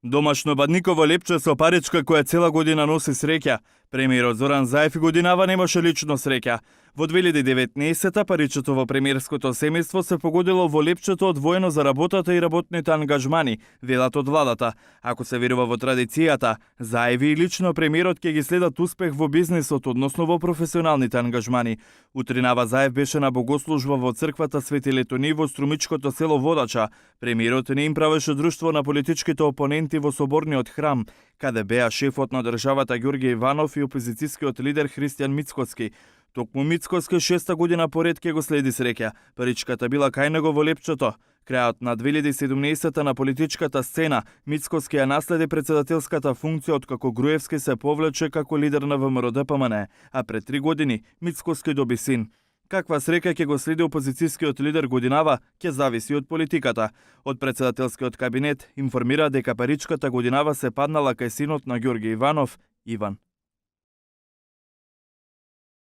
Домашно бадниково лепче со паричка која цела година носи среќа. Премиерот Зоран Заев и годинава немаше лично среќа. Во 2019-та паричето во премиерското семејство се погодило во лепчето одвоено за работата и работните ангажмани, велат од владата. Ако се верува во традицијата, Заев и лично премиерот ќе ги следат успех во бизнисот, односно во професионалните ангажмани. Утринава Заев беше на богослужба во црквата Свети Летони во струмичкото село Водача. Премиерот не им правеше друштво на политичките опоненти во соборниот храм, каде беа шефот на државата Ѓорѓе Иванов и опозицијскиот лидер Христијан Мицкоски. Токму Мицкоски 6-та година поред ке го следи среќа. Паричката била кај него во лепчето. Крајот на 2017-та на политичката сцена, Мицкоски ја наследи председателската функција откако Груевски се повлече како лидер на ВМРО-ДПМН, а пред 3 години Мицкоски доби син. Каква среќа ќе го следи опозицијскиот лидер годинава, ќе зависи од политиката. Од председателскиот кабинет информира дека паричката годинава се паднала кај синот на Ѓорѓе Иванов, Иван.